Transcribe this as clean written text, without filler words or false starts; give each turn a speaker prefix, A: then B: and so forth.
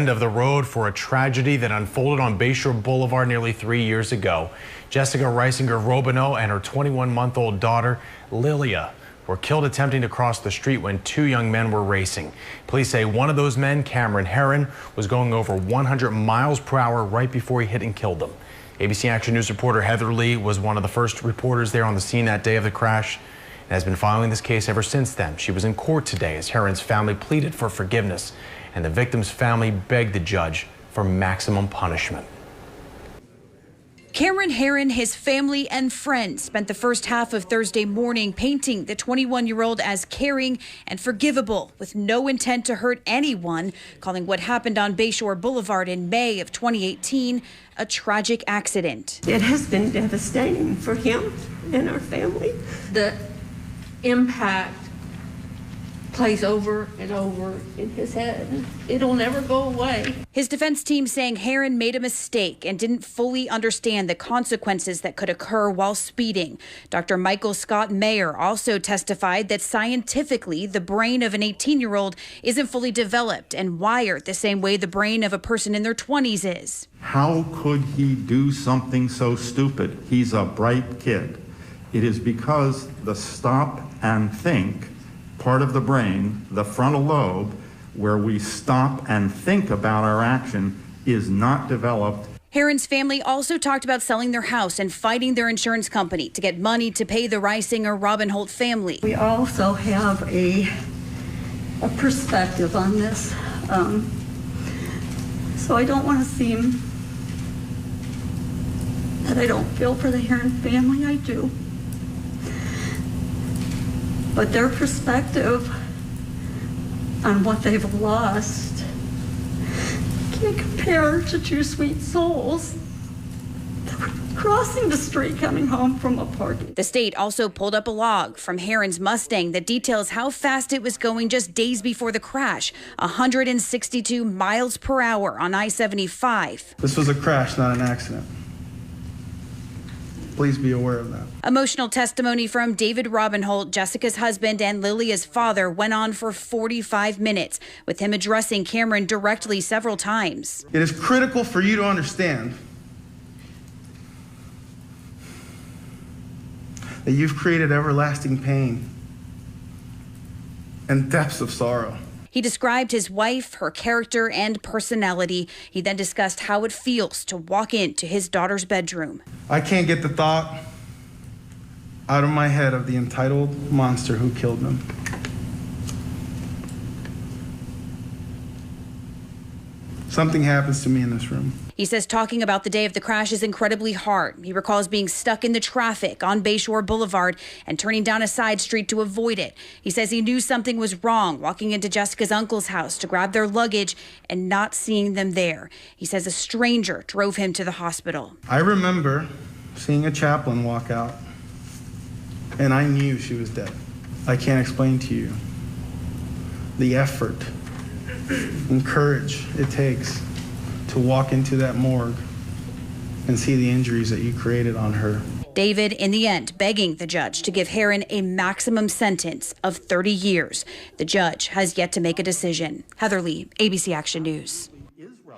A: end of the road for a tragedy that unfolded on Bayshore Boulevard nearly 3 years ago. Jessica Reisinger-Robineau and her 21-month-old daughter, Lilia, were killed attempting to cross the street when two young men were racing. Police say one of those men, Cammeron Herrin, was going over 100 miles per hour right before he hit and killed them. ABC Action News reporter Heather Lee was one of the first reporters there on the scene that day of the crash and has been following this case ever since then. She was in court today as Herrin's family pleaded for forgiveness and the victim's family begged the judge for maximum punishment.
B: Cammeron Herrin, his family and friends spent the first half of Thursday morning painting the 21-year-old as caring and forgivable with no intent to hurt anyone, calling what happened on Bayshore Boulevard in May of 2018 a tragic accident.
C: It has been devastating for him and our family. The impact plays over and over in his head. It'll never go away.
B: His defense team saying Herrin made a mistake and didn't fully understand the consequences that could occur while speeding. Dr. Michael Scott Mayer also testified that scientifically the brain of an 18-year-old isn't fully developed and wired the same way the brain of a person in their 20s is.
D: How could he do something so stupid? He's a bright kid. It is because the stop and think part of the brain, the frontal lobe, where we stop and think about our action, is not developed.
B: Herrin's family also talked about selling their house and fighting their insurance company to get money to pay the Reisinger-Robinholt family.
C: We also have a perspective on this. So I don't want to seem that I don't feel for the Herrin family. I do. But their perspective on what they've lost can't compare to two sweet souls crossing the street coming home from a party.
B: The state also pulled up a log from Herrin's Mustang that details how fast it was going just days before the crash, 162 miles per hour on I-75.
E: This was a crash, not an accident. Please be aware of that.
B: Emotional testimony from David Robinholt, Jessica's husband and Lilia's father, went on for 45 minutes, with him addressing Cammeron directly several times.
E: It is critical for you to understand that you've created everlasting pain and depths of sorrow.
B: He described his wife, her character, and personality. He then discussed how it feels to walk into his daughter's bedroom.
E: I can't get the thought out of my head of the entitled monster who killed them. Something happens to me in this room.
B: He says talking about the day of the crash is incredibly hard. He recalls being stuck in the traffic on Bayshore Boulevard and turning down a side street to avoid it. He says he knew something was wrong walking into Jessica's uncle's house to grab their luggage and not seeing them there. He says a stranger drove him to the hospital.
E: I remember seeing a chaplain walk out, and I knew she was dead. I can't explain to you the effort and courage it takes to walk into that morgue and see the injuries that you created on her.
B: David, in the end, begging the judge to give Herrin a maximum sentence of 30 years. The judge has yet to make a decision. Heather Lee, ABC Action News.